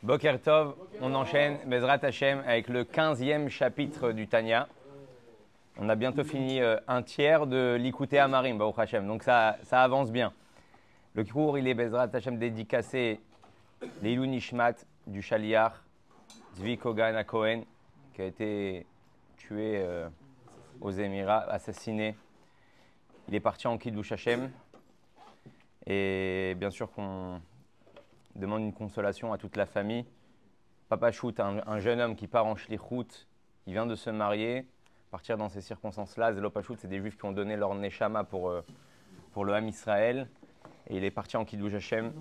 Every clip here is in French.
Boker Tov, on enchaîne Bezrat Hashem avec le 15e chapitre du Tanya. On a bientôt fini un tiers de l'Ikouté Amarim, Baruch Hashem, donc ça avance bien. Le cours, il est Bezrat Hashem dédicacé l'Ilou Nishmat du Shaliach, Zvi Kogan Cohen, qui a été tué aux Émirats, assassiné. Il est parti en Kiddush Hashem. Et bien sûr qu'on demande une consolation à toute la famille. Papa Shoot, un jeune homme qui part en Shlichut, il vient de se marier, partir dans ces circonstances-là. Zelo Pachout, c'est des juifs qui ont donné leur Neshama pour le Ham Israël. Et il est parti en Kiddush Hashem.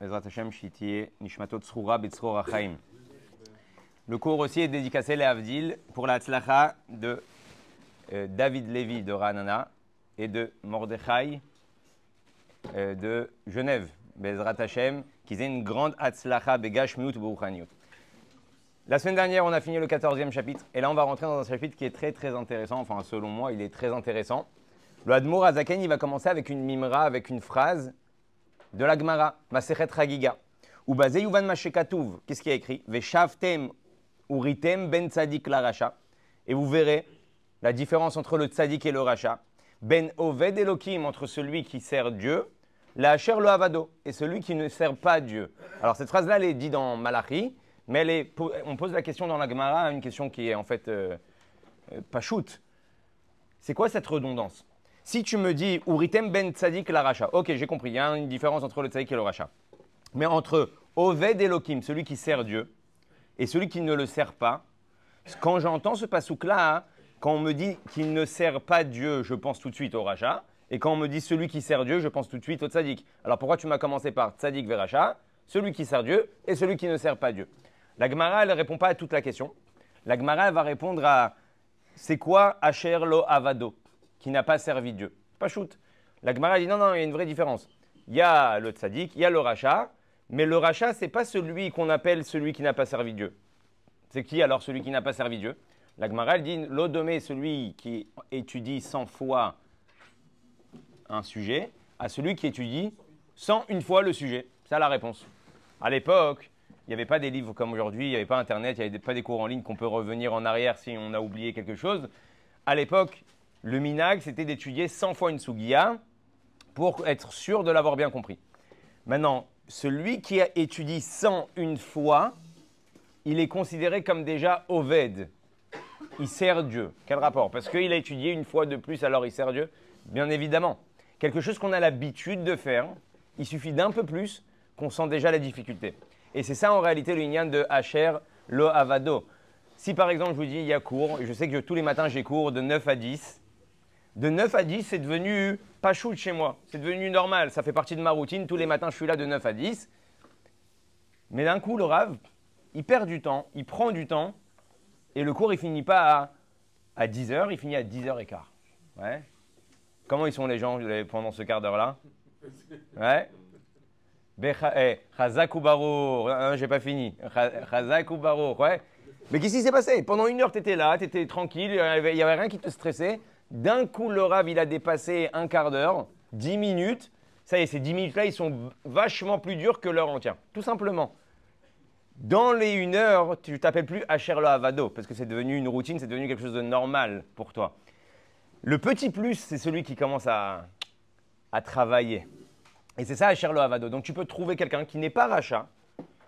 Bezrat Hashem, Shitiye, Nishmatot Tzroura, Betzroura Chaim. Le cours aussi est dédicacé les Avdil pour la Tzlacha de David Lévi de Ranana et de Mordechai de Genève. Bezrat Hashem, qui faisait une grande Hatzlacha Begashmiut Bouchaniut. La semaine dernière, on a fini le 14e chapitre. Et là, on va rentrer dans un chapitre qui est très très intéressant. Enfin, selon moi, il est très intéressant. Le Admour Azaken, il va commencer avec une mimra, avec une phrase de la Gemara, Masechet Chagiga. Ou basé Yuvan Mashekatouv. Qu'est-ce qu'il y a écrit? Veshavtem uritem ben tzadik la racha. Et vous verrez la différence entre le tzadik et le racha. Ben oved elokim, entre celui qui sert Dieu, la hacher lo avado, et celui qui ne sert pas Dieu. Alors cette phrase-là, elle est dite dans Malachi, mais on pose la question dans la Gemara, une question qui est en fait pas shoot. C'est quoi cette redondance? Si tu me dis uritem ben tzadik la racha, ok, j'ai compris, il y a une différence entre le tzadik et le racha. Mais entre oved elokim, celui qui sert Dieu, et celui qui ne le sert pas, quand j'entends ce pasouk-là, quand on me dit qu'il ne sert pas Dieu, je pense tout de suite au racha. Et quand on me dit celui qui sert Dieu, je pense tout de suite au tzaddik. Alors pourquoi tu m'as commencé par tzaddik veracha, celui qui sert Dieu et celui qui ne sert pas Dieu? La Gemara, elle ne répond pas à toute la question. La Gemara, elle va répondre à c'est quoi Asher lo avado, qui n'a pas servi Dieu. Pas shoot. La Gemara dit non, il y a une vraie différence. Il y a le tzaddik, il y a le racha, mais le racha, ce n'est pas celui qu'on appelle celui qui n'a pas servi Dieu. C'est qui alors celui qui n'a pas servi Dieu? La Gemara, elle dit l'odomé, celui qui étudie 100 fois un sujet, à celui qui étudie 101 fois le sujet. C'est ça la réponse. À l'époque, il n'y avait pas des livres comme aujourd'hui, il n'y avait pas Internet, il n'y avait pas des cours en ligne qu'on peut revenir en arrière si on a oublié quelque chose. À l'époque, le minag, c'était d'étudier 100 fois une sugiya pour être sûr de l'avoir bien compris. Maintenant, celui qui a étudié 101 fois, il est considéré comme déjà oved. Il sert Dieu. Quel rapport? Parce qu'il a étudié une fois de plus, alors il sert Dieu? Bien évidemment. Quelque chose qu'on a l'habitude de faire, il suffit d'un peu plus qu'on sent déjà la difficulté. Et c'est ça en réalité le inyan de Asher lo avado. Si par exemple je vous dis il y a cours, je sais que tous les matins j'ai cours de 9 à 10. De 9 à 10, c'est devenu pas shoot chez moi. C'est devenu normal. Ça fait partie de ma routine. Tous les matins je suis là de 9 à 10. Mais d'un coup, le Rav, il perd du temps, il prend du temps. Et le cours, il finit pas à 10h, il finit à 10h15. Ouais. Comment ils sont les gens pendant ce quart d'heure-là? Ouais. Chazak ou Barour. J'ai pas fini. Chazak ou Barour. Ouais. Mais qu'est-ce qui s'est passé? Pendant une heure, tu étais là, tu étais tranquille, il n'y avait rien qui te stressait. D'un coup, le Rav, il a dépassé un quart d'heure, 10 minutes. Ça y est, ces 10 minutes-là, ils sont vachement plus durs que l'heure entière. Tout simplement. Dans les 1 heure, tu ne t'appelles plus Asher lo avado, parce que c'est devenu une routine, c'est devenu quelque chose de normal pour toi. Le petit plus, c'est celui qui commence à travailler. Et c'est ça Asher lo avado. Donc tu peux trouver quelqu'un qui n'est pas racha,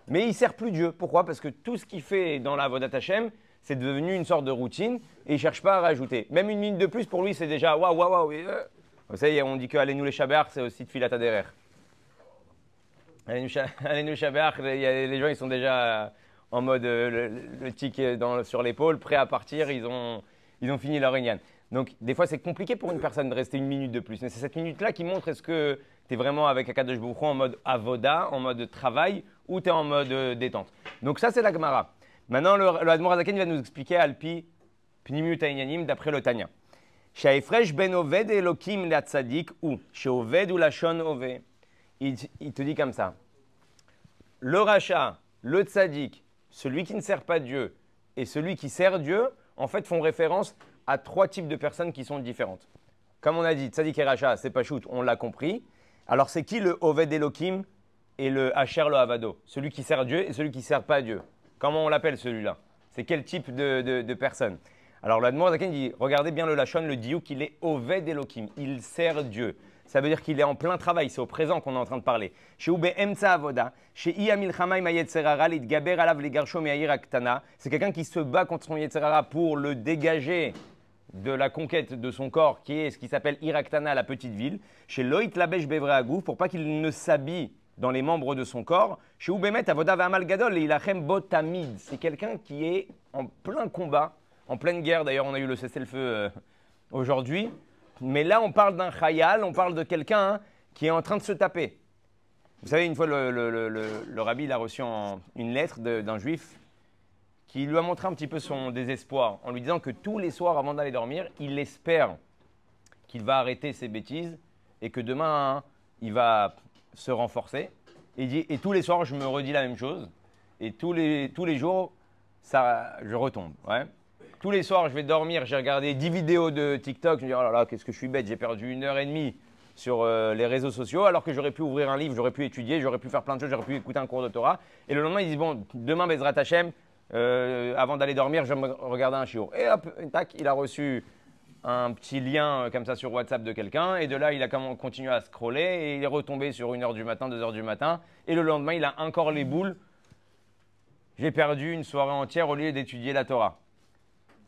mais il ne sert plus Dieu. Pourquoi? Parce que tout ce qu'il fait dans la Avodat Hashem, c'est devenu une sorte de routine et il ne cherche pas à rajouter. Même une minute de plus, pour lui, c'est déjà waouh. Vous savez, on dit que Alenu les Shabbat, c'est aussi de Filat Aderer. Alenu Shabbat, les gens ils sont déjà en mode le tic sur l'épaule, prêts à partir, ils ont fini leur inyan. Donc des fois c'est compliqué pour une personne de rester une minute de plus. Mais c'est cette minute-là qui montre est-ce que tu es vraiment avec Akadosh Baruch Hu en mode avoda, en mode travail, ou tu es en mode détente. Donc ça c'est la Gemara. Maintenant le Admor Azaken va nous expliquer Alpi Pnimut Inyanim d'après le Tanya. Shaefresh ben oved elokim la tzadik ou sheoved ou la shon ove. Il te dit comme ça. Le racha, le tzaddik, celui qui ne sert pas Dieu et celui qui sert Dieu, en fait, font référence à 3 types de personnes qui sont différentes. Comme on a dit, tzaddik et racha, c'est pas shoot, on l'a compris. Alors, c'est qui le oved elokim? et le Hacher lo Avado, celui qui sert Dieu et celui qui ne sert pas Dieu. Comment on l'appelle celui-là? C'est quel type de personne? Alors l'Admor Zaken dit, regardez bien le Lachon, le Diouk, il est Oved Elohim, il sert Dieu. Ça veut dire qu'il est en plein travail, c'est au présent qu'on est en train de parler. Chez Oube Emtsa Avoda, chez Iya Milchama Mayet Serara, Litgaber Alav Legarsho Meir Aktana, c'est quelqu'un qui se bat contre son Yetzerara pour le dégager de la conquête de son corps, qui est ce qui s'appelle Iraktana, la petite ville. Chez Loït Labesh Bevre Agouf, pour pas qu'il ne s'habille dans les membres de son corps. Chez Oubemet Avoda Vamal Gadol, Ilachem Botamid, c'est quelqu'un qui est en plein combat, en pleine guerre. D'ailleurs, on a eu le cessez-le-feu aujourd'hui. Mais là, on parle d'un khayal, on parle de quelqu'un qui est en train de se taper. Vous savez, une fois, le rabbi il a reçu une lettre d'un juif qui lui a montré un petit peu son désespoir en lui disant que tous les soirs, avant d'aller dormir, il espère qu'il va arrêter ses bêtises et que demain, il va se renforcer. Et il dit, et tous les soirs, je me redis la même chose. Et tous les jours, je retombe. Ouais. Tous les soirs, je vais dormir, j'ai regardé 10 vidéos de TikTok, je me dis, oh là là, qu'est-ce que je suis bête, j'ai perdu 1h30 sur les réseaux sociaux, alors que j'aurais pu ouvrir un livre, j'aurais pu étudier, j'aurais pu faire plein de choses, j'aurais pu écouter un cours de Torah. Et le lendemain, ils disent, bon, demain, Bezrat Hashem, avant d'aller dormir, je vais me regarder un shiur. Et hop, tac, il a reçu un petit lien comme ça sur WhatsApp de quelqu'un, et de là, il a continué à scroller, et il est retombé sur 1h du matin, 2h du matin, et le lendemain, il a encore les boules. J'ai perdu une soirée entière au lieu d'étudier la Torah.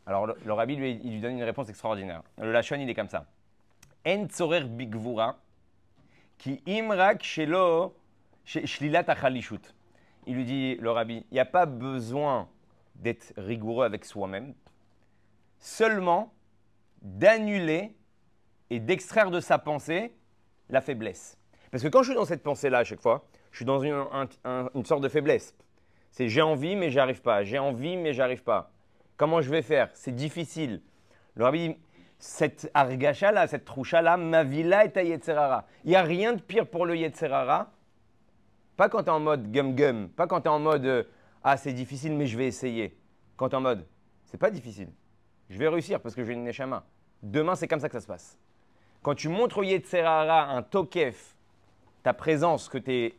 Alors, le rabbi, il lui donne une réponse extraordinaire. Le Lachon, il est comme ça. En tzorer bigvura, ki imrak shelo shlilat achalishut. Il lui dit, le rabbi, il n'y a pas besoin d'être rigoureux avec soi-même, seulement d'annuler et d'extraire de sa pensée la faiblesse. Parce que quand je suis dans cette pensée-là à chaque fois, je suis dans une sorte de faiblesse. C'est j'ai envie, mais j'arrive pas. J'ai envie, mais j'arrive pas. Comment je vais faire? C'est difficile. Le rabbi dit, cette argacha-là, cette troucha-là, ma villa est à Yetzerara. Il n'y a rien de pire pour le Yetzerara. Pas quand tu es en mode gum-gum. Pas quand tu es en mode ah, c'est difficile, mais je vais essayer. Quand tu es en mode c'est pas difficile. Je vais réussir parce que j'ai une neshama. Demain, c'est comme ça que ça se passe. Quand tu montres au Yetzerara un tokef, ta présence, que tu es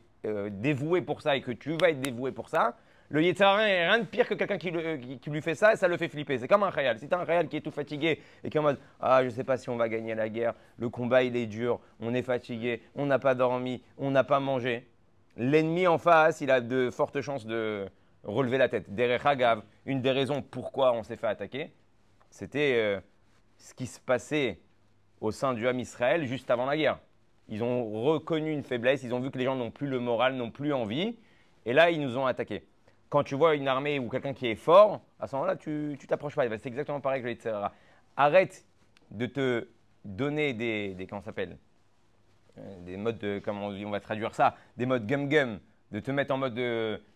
dévoué pour ça et que tu vas être dévoué pour ça, le Yetzirah n'est rien de pire que quelqu'un qui lui fait ça et ça le fait flipper. C'est comme un khayal. Si tu as un khayal qui est tout fatigué et qui est en mode « Ah, je ne sais pas si on va gagner la guerre, le combat il est dur, on est fatigué, on n'a pas dormi, on n'a pas mangé », l'ennemi en face, il a de fortes chances de relever la tête. Derech Hagav, une des raisons pourquoi on s'est fait attaquer, c'était ce qui se passait au sein du Ham Israël juste avant la guerre. Ils ont reconnu une faiblesse, ils ont vu que les gens n'ont plus le moral, n'ont plus envie, et là, ils nous ont attaqués. Quand tu vois une armée ou quelqu'un qui est fort, à ce moment-là, tu t'approches pas. C'est exactement pareil que le Yetzirah. Arrête de te donner comment ça s'appelle, des modes de, comment on va traduire ça, des modes gum-gum, de te mettre en mode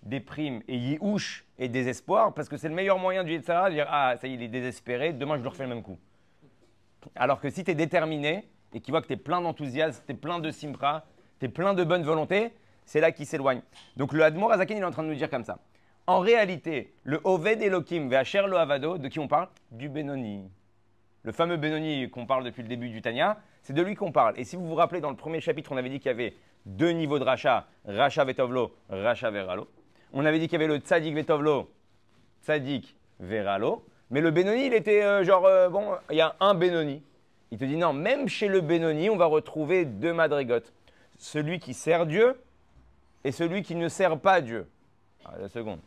déprime et yiouche et désespoir, parce que c'est le meilleur moyen du Yetzirah de dire ah, ça y est, il est désespéré, demain je lui refais le même coup. Alors que si tu es déterminé et qu'il voit que tu es plein d'enthousiasme, tu es plein de simra, tu es plein de bonne volonté, c'est là qu'il s'éloigne. Donc le Admor Azaken, il est en train de nous dire comme ça. En réalité, le Oved Elohim Ve'asher lo Avado, de qui on parle? Du Benoni. Le fameux Benoni qu'on parle depuis le début du Tanya, c'est de lui qu'on parle. Et si vous vous rappelez, dans le premier chapitre, on avait dit qu'il y avait 2 niveaux de Racha, Racha Vetovlo, Racha Veralo. On avait dit qu'il y avait le Tzadik Vetovlo, Tzadik Veralo. Mais le Benoni, il était bon, il y a un Benoni. Il te dit non, même chez le Benoni, on va retrouver 2 madrigotes. Celui qui sert Dieu et celui qui ne sert pas Dieu. Ah, la seconde.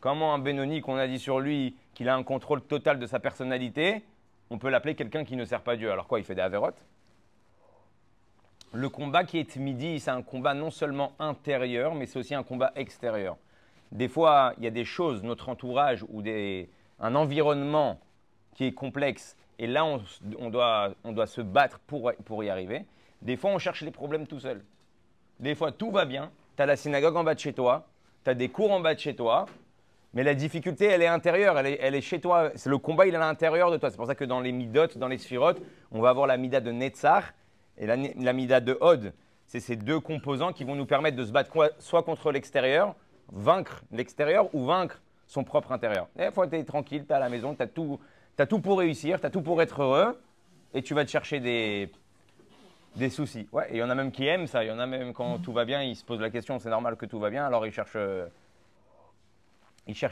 Comment un Benoni qu'on a dit sur lui qu'il a un contrôle total de sa personnalité, on peut l'appeler quelqu'un qui ne sert pas Dieu? Alors quoi, il fait des avérotes? Le combat qui est midi, c'est un combat non seulement intérieur, mais c'est aussi un combat extérieur. Des fois, il y a des choses, notre entourage ou un environnement qui est complexe, et là, on doit se battre pour y arriver. Des fois, on cherche les problèmes tout seul. Des fois, tout va bien. Tu as la synagogue en bas de chez toi, tu as des cours en bas de chez toi, mais la difficulté, elle est intérieure, elle est chez toi. C'est le combat, il est à l'intérieur de toi. C'est pour ça que dans les midot, dans les sphirotes, on va avoir la mida de Netzach et la mida de Hod. C'est ces 2 composants qui vont nous permettre de se battre soit contre l'extérieur, vaincre l'extérieur ou vaincre son propre intérieur. Des fois, tu es tranquille, tu es à la maison, tu as tout pour réussir, tu as tout pour être heureux et tu vas te chercher des soucis. Ouais, et il y en a même qui aiment ça. Il y en a même quand tout va bien, ils se posent la question, c'est normal que tout va bien, alors ils cherchent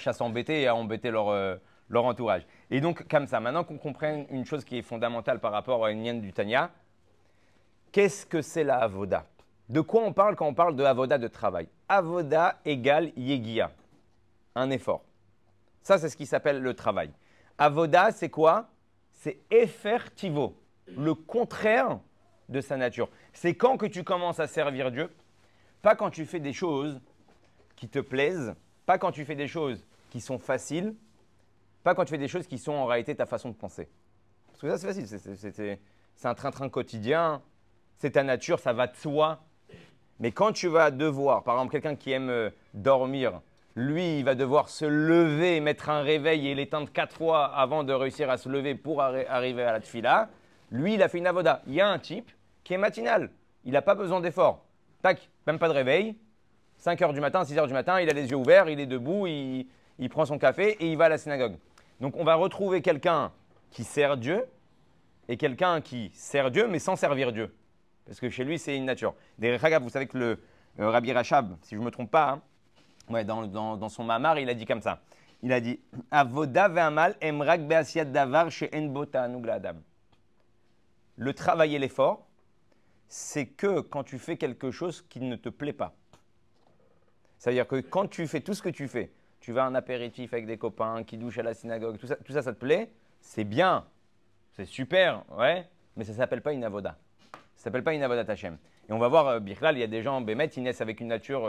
à s'embêter et à embêter leur entourage. Et donc, comme ça, maintenant qu'on comprenne une chose qui est fondamentale par rapport à une lienne du Tanya, qu'est-ce que c'est la avoda? De quoi on parle quand on parle de avoda de travail? Avoda égale yegia, un effort. Ça, c'est ce qui s'appelle le travail. Avoda, c'est quoi? C'est effertivo, le contraire de sa nature. C'est quand que tu commences à servir Dieu, pas quand tu fais des choses qui te plaisent, pas quand tu fais des choses qui sont faciles, pas quand tu fais des choses qui sont en réalité ta façon de penser. Parce que ça, c'est facile, c'est un train-train quotidien, c'est ta nature, ça va de soi. Mais quand tu vas devoir, par exemple, quelqu'un qui aime dormir, lui, il va devoir se lever, mettre un réveil et l'éteindre 4 fois avant de réussir à se lever pour arriver à la tfila. Lui, il a fait une avoda. Il y a un type qui est matinal. Il n'a pas besoin d'effort. Tac, même pas de réveil. 5 heures du matin, 6 heures du matin, il a les yeux ouverts, il est debout, il prend son café et il va à la synagogue. Donc, on va retrouver quelqu'un qui sert Dieu et quelqu'un qui sert Dieu mais sans servir Dieu. Parce que chez lui, c'est une nature. D'ailleurs, vous savez que le Rabbi Rachab, si je ne me trompe pas, hein, ouais, dans son mamar, il a dit comme ça. Il a dit Avoda ve'amal emrak be'asiyat davar she'en bo ta'anug la'adam. Le travail et l'effort, c'est que quand tu fais quelque chose qui ne te plaît pas. C'est-à-dire que quand tu fais tout ce que tu fais, tu vas à un apéritif avec des copains, qui douchent à la synagogue, tout ça, ça te plaît, c'est bien, c'est super, ouais, mais ça ne s'appelle pas une avoda. Ça ne s'appelle pas une avodat Hashem. Et on va voir, Birklal, il y a des gens, Bémet, ils naissent avec une nature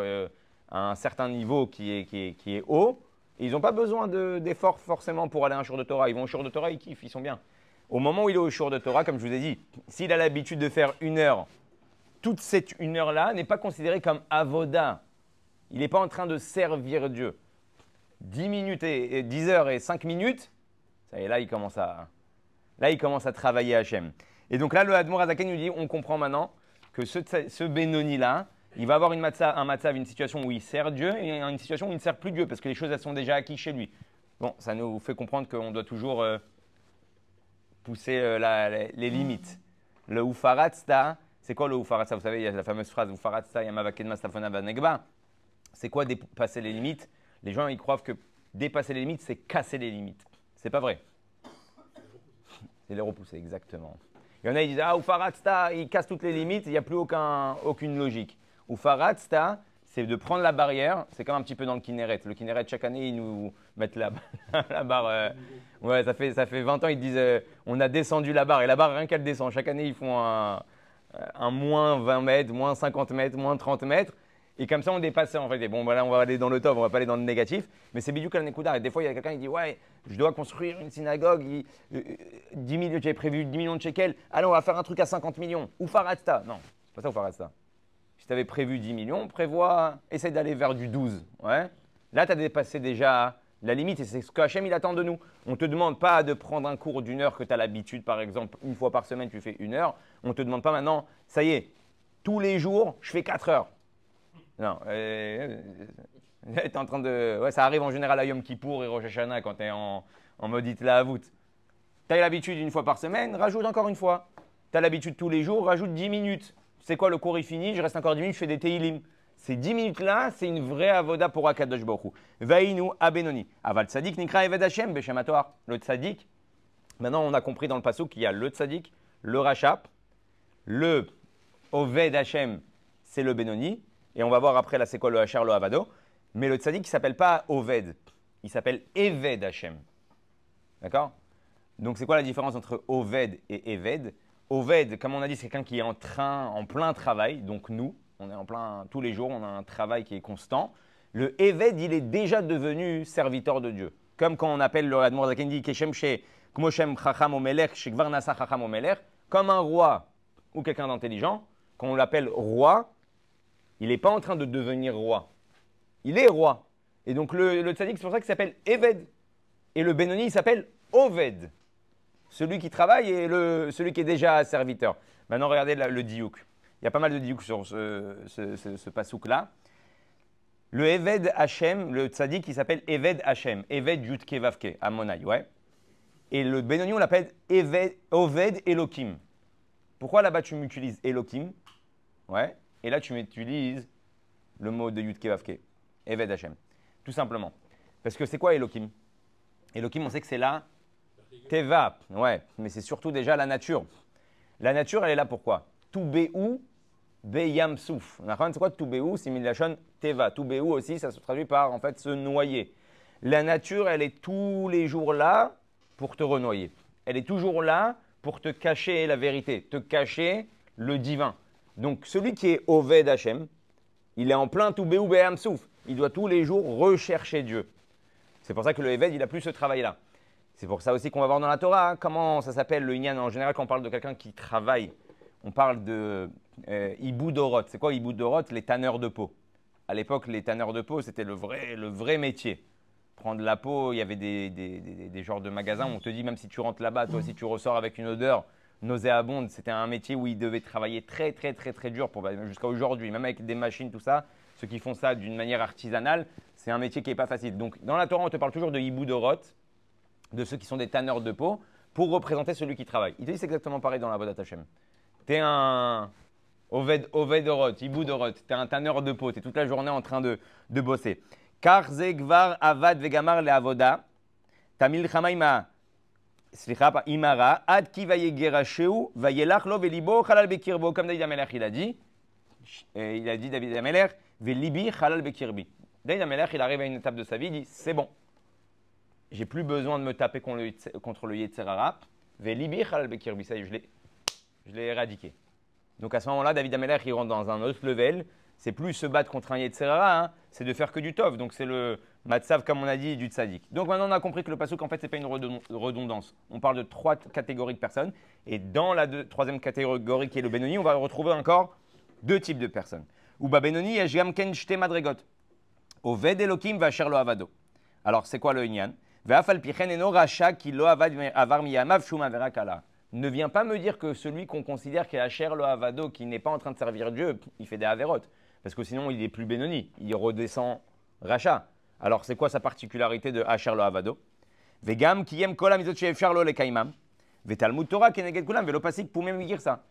à un certain niveau qui est haut. Et ils n'ont pas besoin d'efforts forcément pour aller à un jour de Torah. Ils vont au jour de Torah, ils kiffent, ils sont bien. Au moment où il est au jour de Torah, comme je vous ai dit, s'il a l'habitude de faire 1 heure, toute cette 1 heure-là n'est pas considérée comme avoda. Il n'est pas en train de servir Dieu. 10 minutes et 10 heures et 5 minutes, ça y est, là, il commence à travailler Hashem. Et donc là, le Admor Azaken nous dit, on comprend maintenant que ce Benoni-là, il va avoir un matzav, une situation où il sert Dieu et une situation où il ne sert plus Dieu parce que les choses, elles sont déjà acquises chez lui. Bon, ça nous fait comprendre qu'on doit toujours pousser les limites. Le Ufaratsta, c'est quoi le Ufaratsta? Vous savez, il y a la fameuse phrase Ufaratsta Yamavakedma Stafona Vanegba. C'est quoi dépasser les limites? Les gens, ils croient que dépasser les limites, c'est casser les limites. C'est pas vrai. C'est les repousser, exactement. Il y en a, ils disent ah, Ufaratsta, il casse toutes les limites, il n'y a plus aucune logique. Ufaratsta, c'est de prendre la barrière, c'est comme un petit peu dans le Kinneret. Le Kinneret, chaque année, ils nous mettent la barre. Ouais, ça fait 20 ans, ils disent on a descendu la barre. Et la barre, rien qu'elle descend. Chaque année, ils font un moins 20 mètres, moins 50 mètres, moins 30 mètres. Et comme ça, on dépasse en fait. Et bon, voilà, on va aller dans le top, on va pas aller dans le négatif. Mais c'est bidou kal nekuda. Et des fois, il y a quelqu'un qui dit ouais, je dois construire une synagogue, 10 millions, j'avais prévu 10 millions de shekels. Allez, on va faire un truc à 50 millions. Ou Faratsta. Non, c'est pas ça, ou Faratsta. Si tu avais prévu 10 millions, essaye d'aller vers du 12. Ouais. Là, tu as dépassé déjà la limite et c'est ce que Hachem il attend de nous. On ne te demande pas de prendre un cours d'1 heure que tu as l'habitude, par exemple, une fois par semaine, tu fais 1 heure. On ne te demande pas maintenant, ça y est, tous les jours, je fais 4 heures. Non. T'es en train de. Ouais, ça arrive en général à Yom Kippour et Rosh Hashanah quand tu es en mode Itla Avut. Tu as l'habitude une fois par semaine, rajoute encore une fois. Tu as l'habitude tous les jours, rajoute 10 minutes. C'est quoi, le cours est fini, je reste encore 10 minutes, je fais des Teilim. Ces 10 minutes-là, c'est une vraie avoda pour Akadosh Baruch Hu. Vainu abenoni. Aval tzadik nikra eved Hashem beshem haTorah. Le tzadik, maintenant on a compris dans le pasuk qu'il y a le tzadik, le rachap, le oved Hashem, c'est le benoni. Et on va voir après là c'est quoi le hachar, le avado. Mais le tzadik, il ne s'appelle pas oved, il s'appelle eved Hashem. D'accord? Donc c'est quoi la différence entre oved et eved? Oved, comme on a dit, c'est quelqu'un qui est en plein travail. Donc nous, on est en plein tous les jours, on a un travail qui est constant. Le Eved, il est déjà devenu serviteur de Dieu. Comme quand on appelle le Admor Zaken dit Keshem she Kmoshem Chacham Omelech, Shekvar Nasa Chacham Omelech, comme un roi ou quelqu'un d'intelligent, quand on l'appelle roi, il n'est pas en train de devenir roi. Il est roi. Et donc le tzaddik, c'est pour ça qu'il s'appelle Eved. Et le Benoni, il s'appelle Oved. Celui qui travaille et celui qui est déjà serviteur. Maintenant, regardez le diouk. Il y a pas mal de diouk sur ce pasouk-là. Le Eved Hashem, le tzaddik, il s'appelle Eved Hashem. Eved Yudke Vavke, à Monaï, ouais. Et le Benoni, on l'appelle Oved Elokim. Pourquoi là-bas tu m'utilises Elohim? Ouais. Et là tu m'utilises le mot de Yudke Vavke, Eved Hashem. Tout simplement. Parce que c'est quoi Elohim? Elohim, on sait que c'est la Teva. Ouais, mais c'est surtout déjà la nature. La nature, elle est là pourquoi? Toubéou, Beyam Souf. C'est quoi Toubéou? C'est Milachon Teva. Toubéou aussi, ça se traduit par en fait se noyer. La nature, elle est tous les jours là pour te renoyer. Elle est toujours là pour te cacher la vérité, te cacher le divin. Donc celui qui est Oved Hashem, il est en plein Toubéou Beyam Souf. Il doit tous les jours rechercher Dieu. C'est pour ça que le Eved, il a plus ce travail-là. C'est pour ça aussi qu'on va voir dans la Torah comment ça s'appelle le Inyan. En général, quand on parle de quelqu'un qui travaille, on parle de Iboud Dorot. C'est quoi Iboud Dorot? Les tanneurs de peau. À l'époque, les tanneurs de peau, c'était le vrai métier. Prendre la peau, il y avait des genres de magasins où on te dit, même si tu rentres là-bas, toi aussi tu ressors avec une odeur nauséabonde. C'était un métier où ils devaient travailler très dur jusqu'à aujourd'hui, même avec des machines, tout ça. Ceux qui font ça d'une manière artisanale, c'est un métier qui n'est pas facile. Donc, dans la Torah, on te parle toujours de Iboud Dorot, de ceux qui sont des tanneurs de peau, pour représenter celui qui travaille. Il te dit c'est exactement pareil dans la Avodat Hashem. Tu es un Oved Orot, Iboud Orot, tu es un tanneur de peau, tu es toute la journée en train de bosser. Car zegvar avad vegamar le avoda, tamil chamaima, slicha imara, ad ki vayegerasheu, vayelach lo velibo chalal bekirbo. Comme David Amelech il a dit David Amelech, velibi chalal bekirbi. David Amelech il arrive à une étape de sa vie, il dit c'est bon. J'ai plus besoin de me taper contre le Yetzer Hara. Velibi chalal bekirbi, ça y est, je l'ai éradiqué. Donc à ce moment-là, David Amelech il rentre dans un autre level. C'est plus se battre contre un Yetzer Hara, c'est de faire que du tov. Donc c'est le matzav, comme on a dit, du tzadik. Donc maintenant on a compris que le pasuk en fait c'est pas une redondance. On parle de trois catégories de personnes. Et dans la troisième catégorie qui est le Benoni, on va retrouver encore deux types de personnes. Uba Benoni yesh gam ken shte madregot. Oved Elokim v'asher lo avado. Alors c'est quoi le inyan? Ve'afal pichen eno racha ki lo avad avar miyamav shum avera kala. Ne viens pas me dire que celui qu'on considère qui est Asher lo Havado, qui n'est pas en train de servir Dieu, il fait des Avérotes. Parce que sinon, il est plus Benoni. Il redescend Racha. Alors, c'est quoi sa particularité de Asher lo Havado? Vegam kiyem kol hamizot she'efshar lo lekaimam. Vetalmud Torah keneged kulam velo pasik poumem dire ça.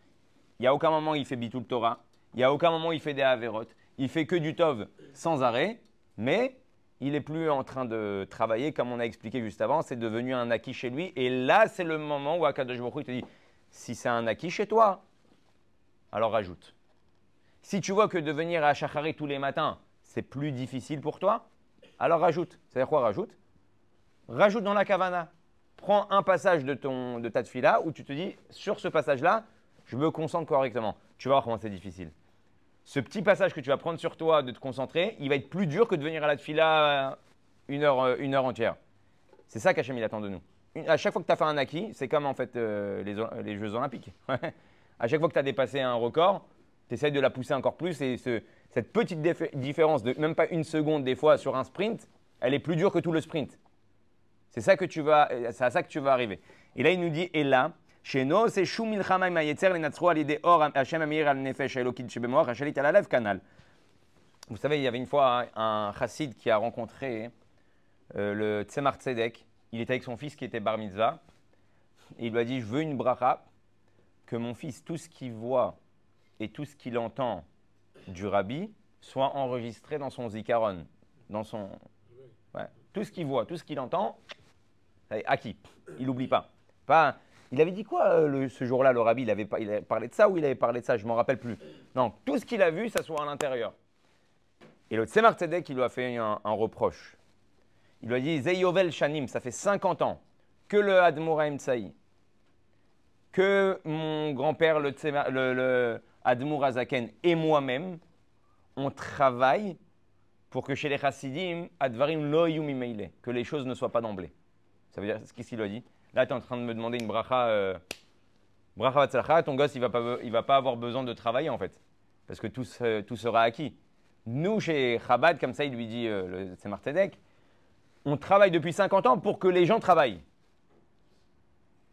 Il n'y a aucun moment où il fait bitul Torah. Il n'y a aucun moment où il fait des Avérotes. Il fait que du Tov sans arrêt. Mais il n'est plus en train de travailler, comme on a expliqué juste avant, c'est devenu un acquis chez lui. Et là, c'est le moment où Akadosh Baruch Hu te dit, si c'est un acquis chez toi, alors rajoute. Si tu vois que devenir à Shachari tous les matins, c'est plus difficile pour toi, alors rajoute. C'est-à-dire quoi rajoute? Rajoute dans la kavana. Prends un passage de ta tefila où tu te dis, sur ce passage-là, je me concentre correctement. Tu vas voir comment c'est difficile. Ce petit passage que tu vas prendre sur toi de te concentrer, il va être plus dur que de venir à la tefila une heure entière. C'est ça qu'Hachem il attend de nous. À chaque fois que tu as fait un acquis, c'est comme en fait les Jeux Olympiques. À chaque fois que tu as dépassé un record, tu essaies de la pousser encore plus et cette petite différence de même pas une seconde des fois sur un sprint, elle est plus dure que tout le sprint. C'est à ça que tu vas arriver. Et là, il nous dit, et là, chez nous, c'est Shum Milchama im Hayetzer lenatzro al yedei or Hashem amir al nefesh elokid shebemoach hashalit al alev kanal. Vous savez, il y avait une fois un chassid qui a rencontré le Tzemar Tzedek. Il était avec son fils qui était bar mitzvah. Et il lui a dit, je veux une bracha, que mon fils, tout ce qu'il voit et tout ce qu'il entend du rabbi, soit enregistré dans son zikaron, dans son... Ouais, tout ce qu'il voit, tout ce qu'il entend, acquis. Il n'oublie pas. Il avait dit quoi ce jour-là, le rabbi? Il avait parlé de ça ou il avait parlé de ça? Je ne m'en rappelle plus. Non, tout ce qu'il a vu, ça soit à l'intérieur. Et le Tzemar Tzedek, il lui a fait un reproche. Il lui a dit, Zeyovel Shanim, ça fait 50 ans que le Admor Haimtsaï, que mon grand-père, le Admor Azaken et moi-même, on travaille pour que chez les Chassidim, Advarim lo yu mimeile, que les choses ne soient pas d'emblée. Ça veut dire, qu'est-ce qu'il a dit? Là, tu es en train de me demander une bracha vatzlacha, ton gosse, il va pas avoir besoin de travailler en fait, parce que tout sera acquis. Nous, chez Chabad, comme ça, il lui dit, le Tzemar Tzedek, on travaille depuis 50 ans pour que les gens travaillent.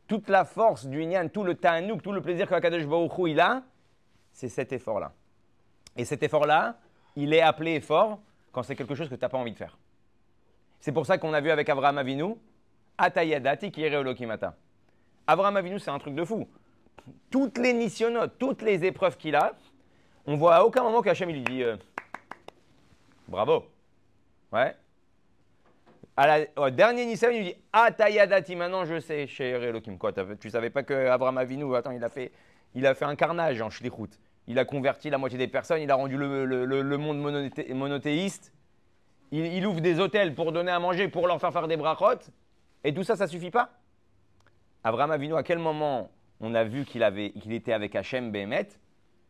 Toute la force du Inyan, tout le ta'anouk, tout le plaisir que Hakadosh Baruch Hu il a, c'est cet effort-là. Et cet effort-là, il est appelé effort quand c'est quelque chose que tu n'as pas envie de faire. C'est pour ça qu'on a vu avec Avraham Avinu, Atayadati ki Elohimata. Avraham Avinu, c'est un truc de fou. toutes les nisyonotes, toutes les épreuves qu'il a, on voit à aucun moment qu'Hachem il lui dit bravo. Ouais. Au dernier Nissan, il lui dit Atayadati, maintenant je sais, cher Elohim. Quoi, tu savais pas qu'Abraham Avinu, attends, il a fait un carnage en Shlichut. Il a converti la moitié des personnes, il a rendu le monde monothéiste. Il ouvre des hôtels pour donner à manger, pour leur faire des brachot. Et tout ça, ça suffit pas. Abraham Avinu, à quel moment on a vu qu'il était avec Hachem Behemet,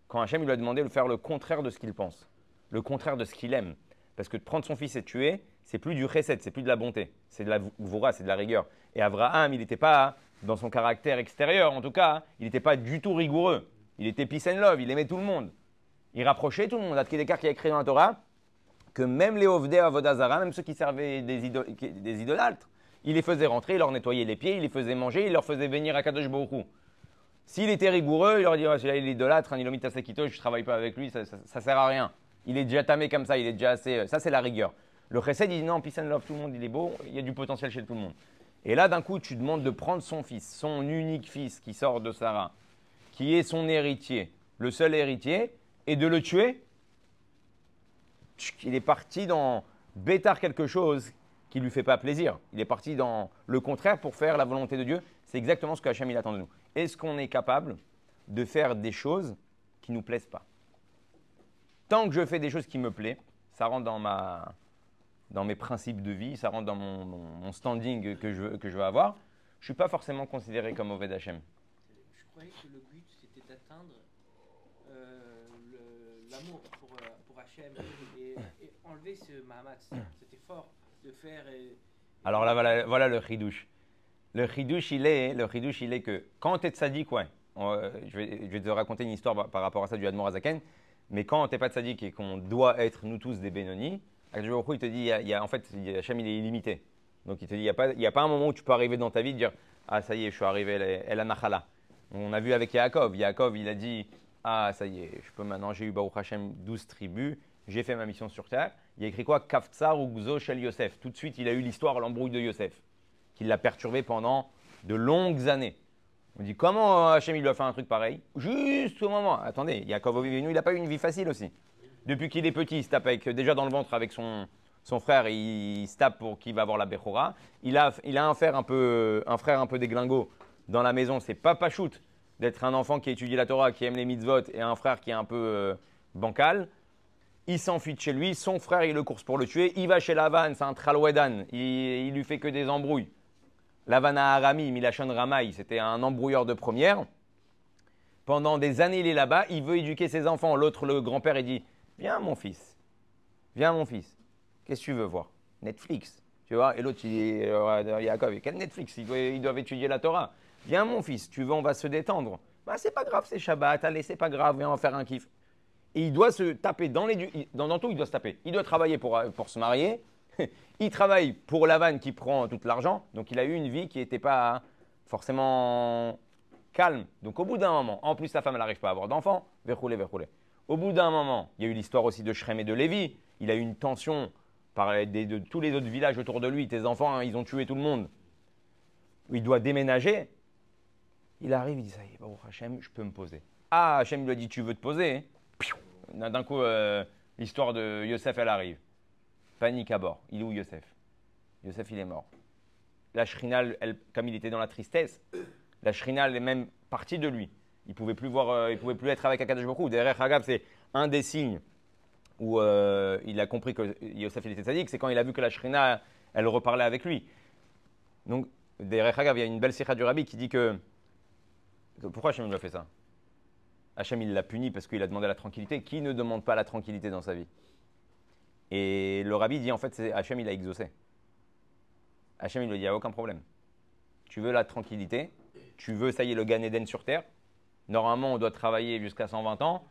quand Hachem lui a demandé de faire le contraire de ce qu'il pense, le contraire de ce qu'il aime. Parce que de prendre son fils et de tuer, c'est plus du chesed, c'est plus de la bonté, c'est de la gvoura, c'est de la rigueur. Et Abraham, il n'était pas, dans son caractère extérieur en tout cas, il n'était pas du tout rigoureux. Il était peace and love, il aimait tout le monde. Il rapprochait tout le monde. Adkedekar qui a écrit dans la Torah que même les Ovdei Avodazara, même ceux qui servaient des idolâtres, il les faisait rentrer, il leur nettoyait les pieds, il les faisait manger, il leur faisait venir à Kadosh Baruch Hu. S'il était rigoureux, il leur dit celui-là il est idolâtre, un ilomita sekito, je ne travaille pas avec lui, ça ne sert à rien. Il est déjà tamé comme ça, il est déjà assez. Ça, c'est la rigueur. Le chesed, il dit non, peace and love, tout le monde, il est beau, il y a du potentiel chez tout le monde. Et là, d'un coup, tu demandes de prendre son fils, son unique fils qui sort de Sarah, qui est son héritier, le seul héritier, et de le tuer. Il est parti dans bêtard quelque chose qui ne lui fait pas plaisir. Il est parti dans le contraire pour faire la volonté de Dieu. C'est exactement ce que Hachem il attend de nous. Est-ce qu'on est capable de faire des choses qui ne nous plaisent pas? Tant que je fais des choses qui me plaisent, ça rentre dans mes principes de vie, ça rentre dans mon standing que je veux avoir, je ne suis pas forcément considéré comme Oved Hachem. Je croyais que le but, c'était d'atteindre l'amour pour Hachem et enlever ce Mahamat, cet effort de faire. Alors là, voilà le chidouche. Le chidouche, il est que quand tu es tzaddik, ouais, je vais te raconter une histoire par rapport à ça du Admor Hazaken, mais quand tu n'es pas tzaddik et qu'on doit être nous tous des Benoni, il te dit, en fait, Hachem il est illimité. Donc il te dit, il n'y a pas un moment où tu peux arriver dans ta vie et dire, ah ça y est, je suis arrivé, El Anachala. On a vu avec Yaakov, il a dit, ah ça y est, je peux maintenant, j'ai eu Baruch Hashem 12 tribus, j'ai fait ma mission sur terre. Il a écrit quoi? Kaftsar ou Gzo Shel Yosef. Tout de suite, il a eu l'histoire, l'embrouille de Yosef, qui l'a perturbé pendant de longues années. On dit, comment Hachem il lui a fait un truc pareil? Juste au moment. Attendez, Yaakov Avinu, il n'a pas eu une vie facile aussi. Depuis qu'il est petit, il se tape déjà dans le ventre avec son frère, il se tape pour qu'il va avoir la Bechora. Il a un frère un peu déglingo dans la maison. C'est pas pachout d'être un enfant qui étudie la Torah, qui aime les mitzvot, et un frère qui est un peu bancal. Il s'enfuit de chez lui, son frère il le course pour le tuer. Il va chez Lavan, c'est un tralwedan, il lui fait que des embrouilles. Lavan à Arami, Milachon Ramaï, c'était un embrouilleur de première. Pendant des années, il est là-bas, il veut éduquer ses enfants. L'autre, le grand-père, il dit viens mon fils, qu'est-ce que tu veux voir? Netflix, tu vois. Et l'autre, il dit Yaakov, quel Netflix? Ils doivent étudier la Torah. Viens mon fils, tu veux, on va se détendre. Bah, c'est pas grave, c'est Shabbat, allez, c'est pas grave, viens, on va faire un kiff. Et il doit se taper dans tout, il doit se taper. Il doit travailler pour se marier. Il travaille pour Lavan qui prend tout l'argent. Donc il a eu une vie qui n'était pas forcément calme. Donc au bout d'un moment, en plus sa femme n'arrive pas à avoir d'enfants, verroulé. Au bout d'un moment, il y a eu l'histoire aussi de Shrem et de Lévi. Il a eu une tension de tous les autres villages autour de lui. Tes enfants, hein, ils ont tué tout le monde. Il doit déménager. Il arrive, il dit ça y est, Baruch Hashem, je peux me poser. Ah, Hashem lui a dit tu veux te poser? D'un coup, l'histoire de Yosef, elle arrive. Panique à bord. Il est où Yosef? Yosef, il est mort. La Shrina, comme il était dans la tristesse, la Shrina, elle est même partie de lui. Il ne pouvait plus être avec Akadosh Baruch Hu. Derrière Hagab, c'est un des signes où il a compris que Yosef il était sadique, c'est quand il a vu que la Shrina, elle reparlait avec lui. Donc, derrière Hagab, il y a une belle sikha du Rabbi qui dit que pourquoi Hachem lui a fait ça? Hachem, il l'a puni parce qu'il a demandé la tranquillité. Qui ne demande pas la tranquillité dans sa vie? Et le Rabbi dit en fait, Hachem, il a exaucé. Hachem, il lui dit, il n'y a aucun problème. Tu veux la tranquillité, tu veux, ça y est, le Gan Eden sur terre. Normalement, on doit travailler jusqu'à 120 ans.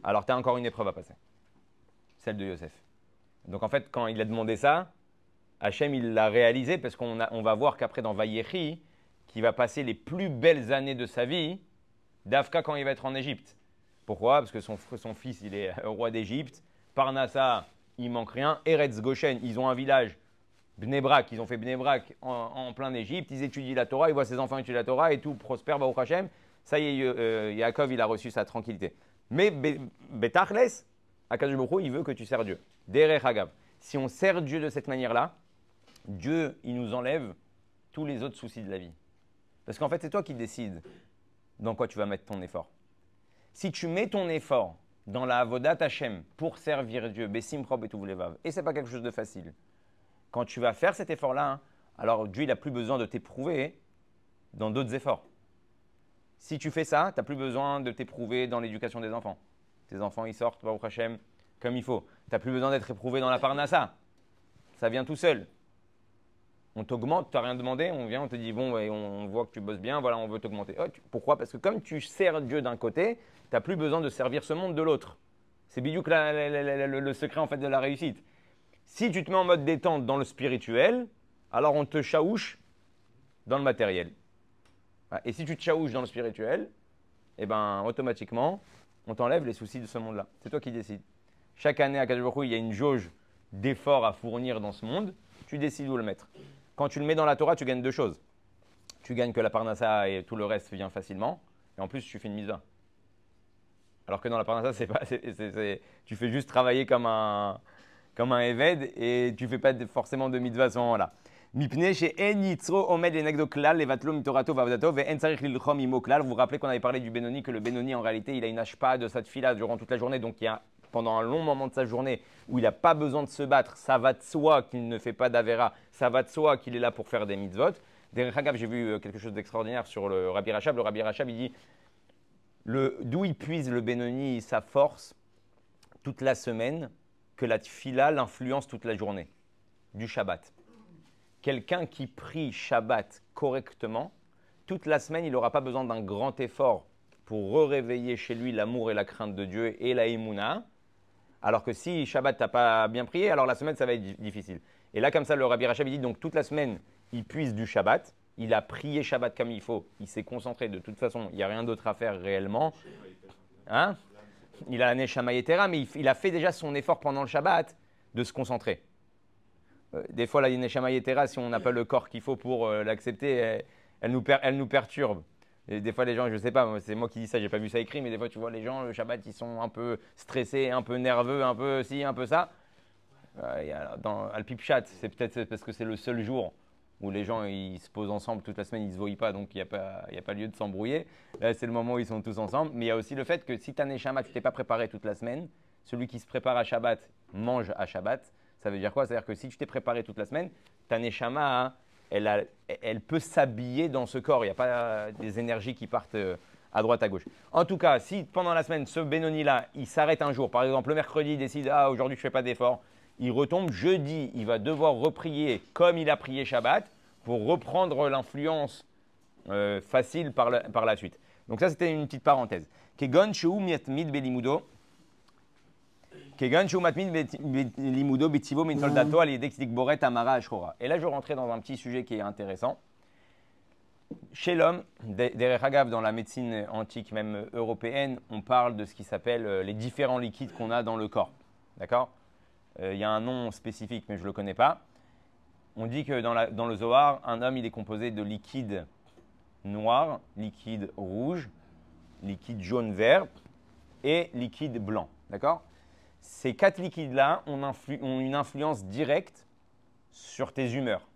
Alors, tu as encore une épreuve à passer. Celle de Yosef. Donc, en fait, quand il a demandé ça, Hachem, il l'a réalisé parce qu'on va voir qu'après, dans Vayechi, qui va passer les plus belles années de sa vie, Dafka quand il va être en Égypte. Pourquoi? Parce que son fils, il est roi d'Égypte. Parnassa, il manque rien. Eretz Goshen, ils ont un village. Bnei Brak, ils ont fait Bnei Brak en plein Égypte. Ils étudient la Torah, ils voient ses enfants étudier la Torah et tout prospère, Baruch Hashem. Ça y est, Yaakov, il a reçu sa tranquillité. Mais Betachles, Akadosh Baruch Hu, il veut que tu sers Dieu. Derech Hagav. Si on sert Dieu de cette manière-là, Dieu, il nous enlève tous les autres soucis de la vie. Parce qu'en fait, c'est toi qui décides dans quoi tu vas mettre ton effort. Si tu mets ton effort dans la Avodat Hashem pour servir Dieu, Bessim Prob et tout Levav, et ce n'est pas quelque chose de facile, quand tu vas faire cet effort-là, alors Dieu n'a plus besoin de t'éprouver dans d'autres efforts. Si tu fais ça, tu n'as plus besoin de t'éprouver dans l'éducation des enfants. Tes enfants, ils sortent, Baruch Hashem, comme il faut. Tu n'as plus besoin d'être éprouvé dans la Parnassa. Ça vient tout seul. On t'augmente, tu n'as rien demandé, on vient, on te dit, bon, ouais, on voit que tu bosses bien, voilà, on veut t'augmenter. Oh, pourquoi? Parce que comme tu sers Dieu d'un côté, tu n'as plus besoin de servir ce monde de l'autre. C'est bidou que le secret en fait de la réussite. Si tu te mets en mode détente dans le spirituel, alors on te chaouche dans le matériel. Et si tu te chaouches dans le spirituel, eh ben, automatiquement, on t'enlève les soucis de ce monde-là. C'est toi qui décides. Chaque année à Akadosh Baruch Hu, il y a une jauge d'efforts à fournir dans ce monde. Tu décides où le mettre. Quand tu le mets dans la Torah, tu gagnes deux choses. Tu gagnes que la Parnassa et tout le reste vient facilement. Et en plus, tu fais une mitzvah. Alors que dans la Parnassa, tu fais juste travailler comme un Eved et tu ne fais pas forcément de mitzvah à ce moment-là. Vous vous rappelez qu'on avait parlé du Benoni, que le Benoni en réalité il a une hashpa de sa tfila durant toute la journée, donc il y a pendant un long moment de sa journée où il n'a pas besoin de se battre, ça va de soi qu'il ne fait pas d'avera, ça va de soi qu'il est là pour faire des mitzvot. Derech Hagav, j'ai vu quelque chose d'extraordinaire sur le Rabbi Rachab. Le Rabbi Rachab, il dit d'où il puise le Benoni sa force toute la semaine, que la tfila l'influence toute la journée, du Shabbat. Quelqu'un qui prie Shabbat correctement, toute la semaine, il n'aura pas besoin d'un grand effort pour réveiller chez lui l'amour et la crainte de Dieu et la Emouna. Alors que si Shabbat, tu n'as pas bien prié, alors la semaine, ça va être difficile. Et là, comme ça, le Rabbi Rachab, il dit, donc toute la semaine, il puise du Shabbat, il a prié Shabbat comme il faut, il s'est concentré, de toute façon, il n'y a rien d'autre à faire réellement. Hein? Il a la Neshama Yetera, mais il a fait déjà son effort pendant le Shabbat de se concentrer. Des fois, la Neshama Yetera, si on n'a pas le corps qu'il faut pour l'accepter, elle nous perturbe. Et des fois, les gens, je ne sais pas, c'est moi qui dis ça, j'ai pas vu ça écrit, mais des fois, tu vois, les gens, le Shabbat, ils sont un peu stressés, un peu nerveux, un peu ci, un peu ça. Dans Al-Pipchat, c'est peut-être parce que c'est le seul jour où les gens ils se posent ensemble toute la semaine, ils ne se voient pas, donc il n'y a pas lieu de s'embrouiller. Là, c'est le moment où ils sont tous ensemble. Mais il y a aussi le fait que si tu as un Neshama, tu t'es pas préparé toute la semaine, celui qui se prépare à Shabbat mange à Shabbat. Ça veut dire quoi? C'est-à-dire que si tu t'es préparé toute la semaine, ta Neshama, elle peut s'habiller dans ce corps. Il n'y a pas des énergies qui partent à droite, à gauche. En tout cas, si pendant la semaine, ce Benoni-là, il s'arrête un jour, par exemple le mercredi, il décide « Ah, aujourd'hui, je ne fais pas d'effort », il retombe. Jeudi, il va devoir reprier comme il a prié Shabbat pour reprendre l'influence facile par la suite. Donc ça, c'était une petite parenthèse. Kegon sheu miatmid belimudo. Kegon sheu matmid belimudo betivo min soldato alidek boret amara ashkora. Et là, je rentrais dans un petit sujet qui est intéressant. Chez l'homme, derech Hagav, dans la médecine antique, même européenne, on parle de ce qui s'appelle les différents liquides qu'on a dans le corps. D'accord? Il y a un nom spécifique, mais je ne le connais pas. On dit que dans le Zohar, un homme il est composé de liquide noir, liquide rouge, liquide jaune-vert et liquide blanc. D'accord? Ces quatre liquides-là ont une influence directe sur tes humeurs.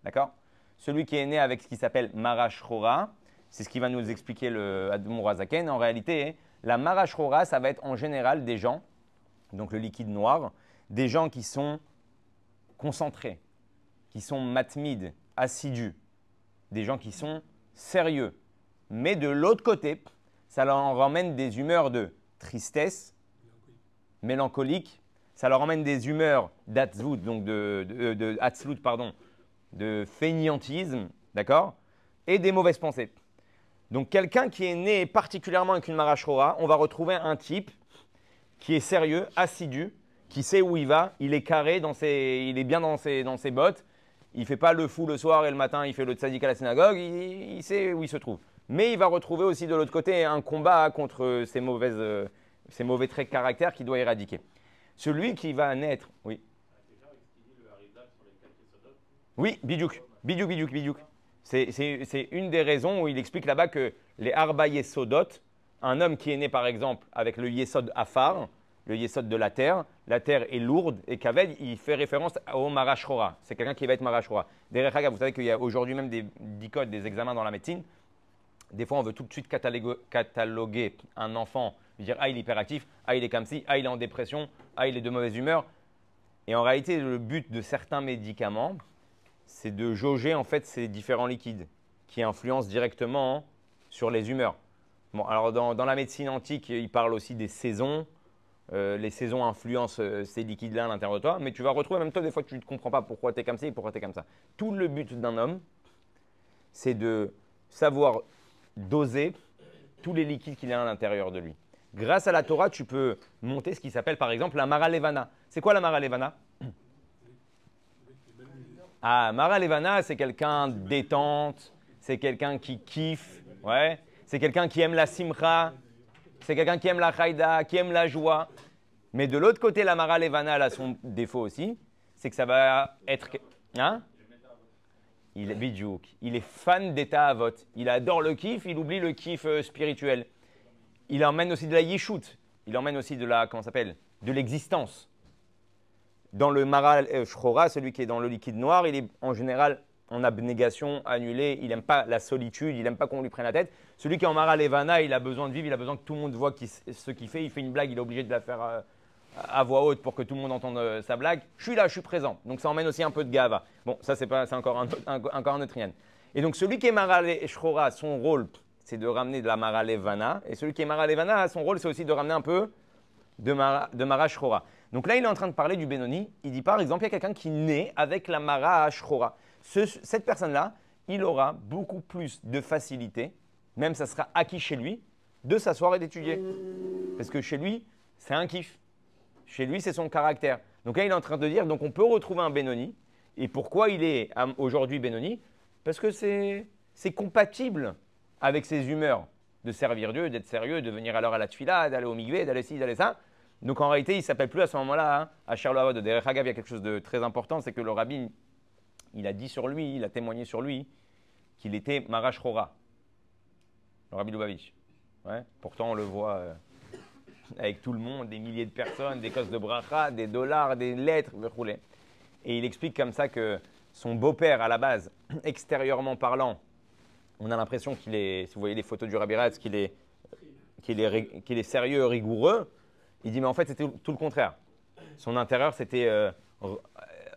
D'accord? Celui qui est né avec ce qui s'appelle Mara Shchora, c'est ce qui va nous expliquer le Admour Hazaken. En réalité, la Mara Shchora, ça va être en général des gens, donc le liquide noir, des gens qui sont concentrés, qui sont matmides, assidus, des gens qui sont sérieux. Mais de l'autre côté, ça leur emmène des humeurs de tristesse, mélancolique, ça leur emmène des humeurs d'atzlut, donc de fainéantisme, d'accord, et des mauvaises pensées. Donc quelqu'un qui est né particulièrement avec une Mara Shchora, on va retrouver un type qui est sérieux, assidu, qui sait où il va, il est carré, il est bien dans ses bottes, il ne fait pas le fou le soir et le matin, il fait le tzaddik à la synagogue, il sait où il se trouve. Mais il va retrouver aussi de l'autre côté un combat contre ces mauvais traits de caractère qu'il doit éradiquer. Celui qui va naître… Oui. Oui, bidouk. C'est une des raisons où il explique là-bas que les Arba Yesodot, un homme qui est né par exemple avec le Yesod Afar, le Yesod de la terre est lourde et Kaved, il fait référence au Marashchora. C'est quelqu'un qui va être Marashchora. Derech Hagav, vous savez qu'il y a aujourd'hui même des codes, des examens dans la médecine. Des fois, on veut tout de suite cataloguer un enfant, dire ah il est hyperactif, ah il est comme ci, ah il est en dépression, ah il est de mauvaise humeur. Et en réalité, le but de certains médicaments, c'est de jauger en fait ces différents liquides qui influencent directement sur les humeurs. Bon, alors dans la médecine antique, il parle aussi des saisons. Les saisons influencent ces liquides-là à l'intérieur de toi, mais tu vas retrouver, même toi, des fois, tu ne comprends pas pourquoi tu es comme ça et pourquoi tu es comme ça. Tout le but d'un homme, c'est de savoir doser tous les liquides qu'il a à l'intérieur de lui. Grâce à la Torah, tu peux monter ce qui s'appelle, par exemple, la Mara Levana. C'est quoi la Mara Levana? Ah, Mara Levana, c'est quelqu'un détente, c'est quelqu'un qui kiffe, ouais. C'est quelqu'un qui aime la simcha, c'est quelqu'un qui aime la chaïda, qui aime la joie. Mais de l'autre côté, la Mara Levana, elle a son défaut aussi, c'est que ça va être… Hein? Il est bidjouk, il est fan d'état avot. Il adore le kiff, il oublie le kiff spirituel. Il emmène aussi de la yeshut, il emmène aussi de la, comment ça s'appelle, de l'existence. Dans le Mara Shchora, celui qui est dans le liquide noir, il est en général en abnégation, annulé, il n'aime pas la solitude, il n'aime pas qu'on lui prenne la tête. Celui qui est en Mara Levana, il a besoin de vivre, il a besoin que tout le monde voit ce qu'il fait. Il fait une blague, il est obligé de la faire à voix haute pour que tout le monde entende sa blague. Je suis là, je suis présent. Donc ça emmène aussi un peu de gava. Bon, ça c'est encore un autre rien. Et donc celui qui est Mara Shchora, son rôle, c'est de ramener de la Mara Levana. Et celui qui est Mara Levana, son rôle, c'est aussi de ramener un peu de Mara Shchora. Donc là, il est en train de parler du Benoni. Il dit par exemple, il y a quelqu'un qui naît avec la Mara Shchora. Cette personne-là, il aura beaucoup plus de facilité, même ça sera acquis chez lui, de s'asseoir et d'étudier. Parce que chez lui, c'est un kiff. Chez lui, c'est son caractère. Donc là, il est en train de dire, donc on peut retrouver un Benoni. Et pourquoi il est aujourd'hui Benoni? Parce que c'est compatible avec ses humeurs de servir Dieu, d'être sérieux, de venir à l'heure à la tfila, d'aller au migvé, d'aller ci, d'aller ça. Donc en réalité, il ne s'appelle plus à ce moment-là, à Charlotte de Derech Hagav, il y a quelque chose de très important, c'est que le rabbin, il a dit sur lui, il a témoigné sur lui, qu'il était Mara Shchora, le rabbi Lubavitch. Ouais. Pourtant, on le voit avec tout le monde, des milliers de personnes, des causes de bracha, des dollars, des lettres, roulé. Et il explique comme ça que son beau-père, à la base, extérieurement parlant, on a l'impression qu'il est, si vous voyez les photos du Rabbi Ratz, qu'il est sérieux, rigoureux. Il dit, mais en fait, c'était tout le contraire. Son intérieur, c'était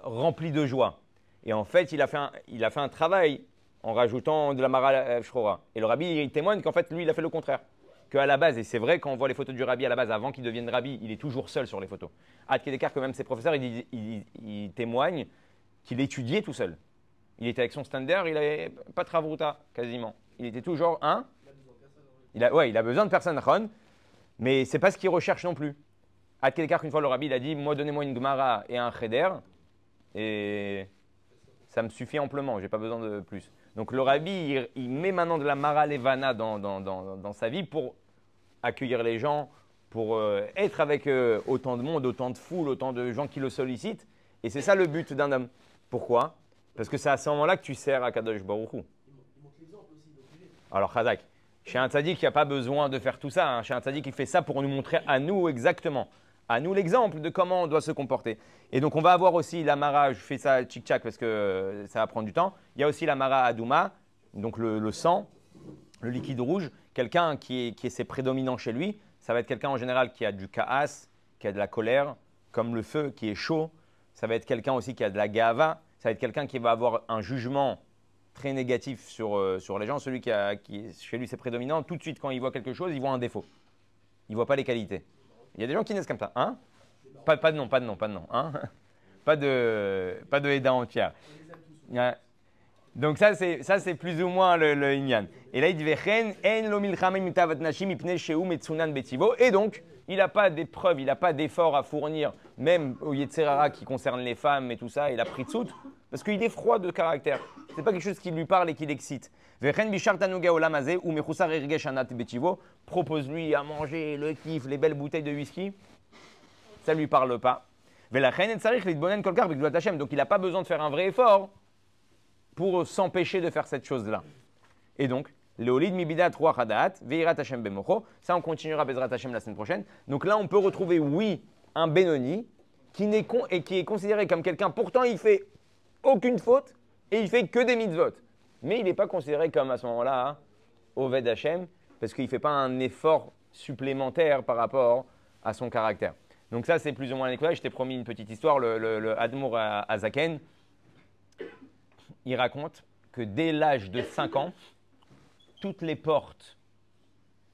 rempli de joie. Et en fait, il a fait un travail en rajoutant de la Mara Shchora. Et le Rabbi, il témoigne qu'en fait, lui, il a fait le contraire. Qu'à la base, et c'est vrai, quand on voit les photos du Rabbi à la base, avant qu'il devienne Rabbi, il est toujours seul sur les photos. Ad Kedekar, que même ses professeurs, il témoigne qu'il étudiait tout seul. Il était avec son standard, il n'avait pas de Ravruta, quasiment. Il était toujours un. Il a besoin de personne, Ron, mais ce n'est pas ce qu'il recherche non plus. Ad Kedekar, qu'une fois, le Rabbi, il a dit, moi, donnez-moi une Gemara et un Cheder, et ça me suffit amplement, je n'ai pas besoin de plus. Donc le Rabbi, il met maintenant de la Mara Levana dans sa vie pour accueillir les gens, pour être avec autant de monde, autant de foule, autant de gens qui le sollicitent. Et c'est ça le but d'un homme. Pourquoi? Parce que c'est à ce moment-là que tu sers à Kadosh Baruch Hu. Alors Chazak, chez un tzaddik, il n'y a pas besoin de faire tout ça. Hein. Chez un tzaddik, il fait ça pour nous montrer à nous exactement. À nous l'exemple de comment on doit se comporter. Et donc, on va avoir aussi la Mara, je fais ça tchic-tchac parce que ça va prendre du temps. Il y a aussi la Mara Adouma, donc le sang, le liquide rouge. Quelqu'un qui est c'est prédominant chez lui, ça va être quelqu'un en général qui a du kaas, qui a de la colère, comme le feu qui est chaud. Ça va être quelqu'un aussi qui a de la gava. Ça va être quelqu'un qui va avoir un jugement très négatif sur les gens. Celui qui chez lui, c'est prédominant. Tout de suite, quand il voit quelque chose, il voit un défaut. Il ne voit pas les qualités. Il y a des gens qui naissent comme ça. Hein? Pas de nom. Hein? Pas de Eda entière. Ouais. Donc ça, c'est plus ou moins le Inyan. Et là, il dit et donc, il n'a pas d'épreuve, il n'a pas d'effort à fournir, même au Yetzerara qui concerne les femmes et tout ça, et la Pritsout, parce qu'il est froid de caractère. Ce n'est pas quelque chose qui lui parle et qui l'excite. Propose-lui à manger le kiff, les belles bouteilles de whisky. Ça ne lui parle pas. Donc il n'a pas besoin de faire un vrai effort pour s'empêcher de faire cette chose-là. Et donc, Leolid mibidat ruach hadat, veirat Hashem bemocho. Ça, on continuera Bezrat Hashem la semaine prochaine. Donc là, on peut retrouver, oui, un Benoni qui est considéré comme quelqu'un, pourtant il fait aucune faute et il fait que des mitzvot. Mais il n'est pas considéré comme à ce moment-là, hein, Oved Hashem, parce qu'il ne fait pas un effort supplémentaire par rapport à son caractère. Donc ça, c'est plus ou moins l'éclairage. Je t'ai promis une petite histoire. Le Admour Azaken, il raconte que dès l'âge de 5 ans, toutes les portes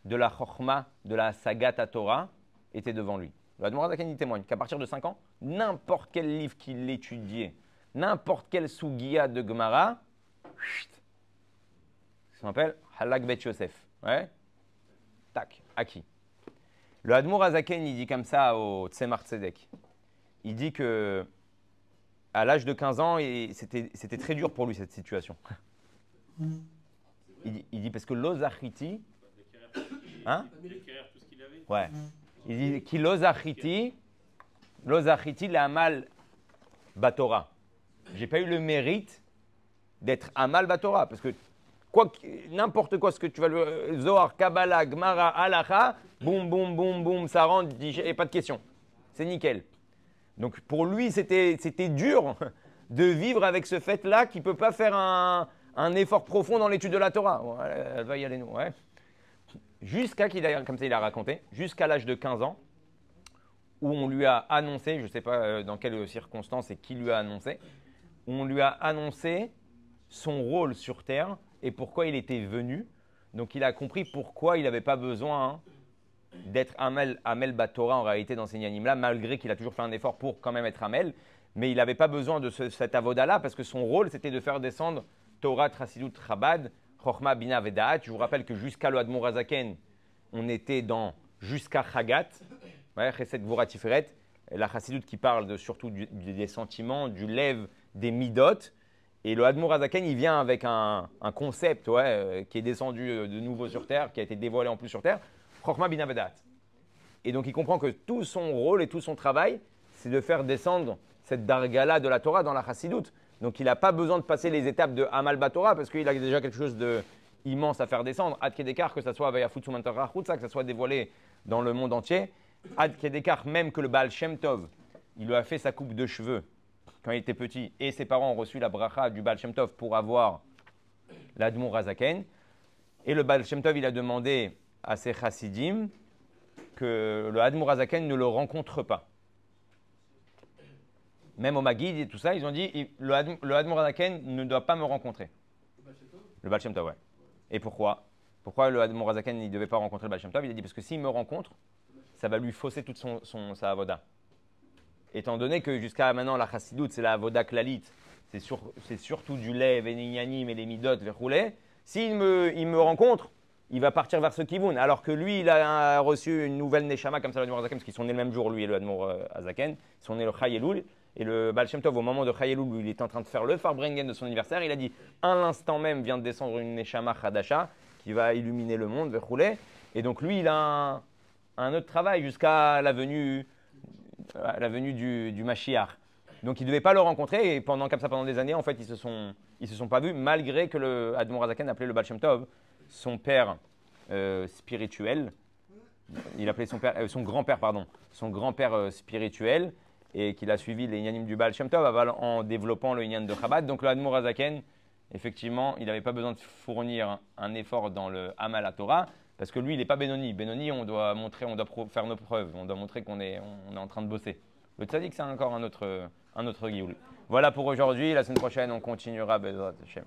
de la Chochma, de la Sagat Torah, étaient devant lui. Le Admour Azaken, il témoigne qu'à partir de 5 ans, n'importe quel livre qu'il étudiait, n'importe quelle Sugia de Gemara, ça s'appelle Halak Bet Yosef. Ouais. Tac, acquis. Le Admour Azaken, il dit comme ça au Tzemar Tzedek. Il dit que à l'âge de 15 ans, c'était très dur pour lui cette situation. Il dit parce que l'Ozachiti, hein? Ouais. Il dit qu'il l'Ozachiti la Amal Batora. J'ai pas eu le mérite d'être Amal Batora parce que n'importe quoi, ce que tu vas le Zohar, Kabbalah, Gemara, Halacha, boum, boum, boum, boum, ça rentre, et pas de question. C'est nickel. Donc pour lui, c'était dur de vivre avec ce fait-là qui ne peut pas faire un effort profond dans l'étude de la Torah. Bon, elle va y aller, nous. Ouais. Jusqu'à qu'il a, comme ça il a raconté, jusqu'à l'âge de 15 ans, où on lui a annoncé, je ne sais pas dans quelles circonstances et qui lui a annoncé, où on lui a annoncé son rôle sur Terre et pourquoi il était venu. Donc il a compris pourquoi il n'avait pas besoin d'être Amel Batora en réalité dans ces Yanim-là, malgré qu'il a toujours fait un effort pour quand même être Amel. Mais il n'avait pas besoin de cet avoda-là parce que son rôle c'était de faire descendre Torah, Trasidut, Chabad, Chochma, Bina, Vedaat. Je vous rappelle que jusqu'à le Admour Azaken, on était jusqu'à Chagat, Chesed Gvura Tiferet, la Chassidut qui parle surtout des sentiments, du lève, des midot. Et le Admour Azaken, il vient avec un concept qui est descendu de nouveau sur Terre, qui a été dévoilé en plus sur Terre, Chochma Bina Vedat. Et donc il comprend que tout son rôle et tout son travail, c'est de faire descendre cette dargala de la Torah dans la Chassidut. Donc il n'a pas besoin de passer les étapes de Amal Batora parce qu'il a déjà quelque chose d'immense à faire descendre. Ad Kedekar, que ce soit Vaya Futsumantar Rachutza, que ce soit dévoilé dans le monde entier. Ad Kedekar, même que le Baal Shem Tov, il lui a fait sa coupe de cheveux quand il était petit, et ses parents ont reçu la bracha du Baal Shem Tov pour avoir l'Admour Azaken. Et le Baal Shem Tov, il a demandé à ses chassidim que le Admour Azaken ne le rencontre pas. Même au Maguid et tout ça, ils ont dit le Admour Azaken ne doit pas me rencontrer. Le Baal Shem Tov, ouais. Et pourquoi? Pourquoi le Admour Azaken ne devait pas rencontrer le Baal Shem Tov? Il a dit parce que s'il me rencontre, ça va lui fausser toute sa avoda. Étant donné que jusqu'à maintenant, la Chassidut, c'est la Avoda Klalit, c'est surtout du lait, Vénignanim et les Midot, Verroulé. S'il me rencontre, il va partir vers ce Kivoun. Alors que lui, il a reçu une nouvelle Neshama comme ça, l'Admour Azaken, parce qu'ils sont nés le même jour, lui et le Admour Azaken. Ils sont nés le Chayeloul. Et le Baal Shem Tov, au moment de Chayeloul, où il est en train de faire le Farbrengen de son anniversaire, il a dit à l'instant même vient de descendre une Neshama Chadasha qui va illuminer le monde, Verroulé. Et donc lui, il a un autre travail jusqu'à la venue du Mashiach. Donc ils ne devaient pas le rencontrer et pendant des années, en fait, ils se sont pas vus malgré que le Admour Azaken appelait le Baal Shem Tov son père spirituel. Il appelait son grand-père spirituel et qu'il a suivi les Inyanim du Baal Shem Tov en développant le Inyan de Chabad. Donc le Admour Azaken, effectivement, il n'avait pas besoin de fournir un effort dans le Amal Torah. Parce que lui, il n'est pas Benoni. Benoni, on doit faire nos preuves. On doit montrer qu'on est en train de bosser. Le tzaddik, c'est encore un autre guioul. Voilà pour aujourd'hui. La semaine prochaine, on continuera. Bezrat Hashem.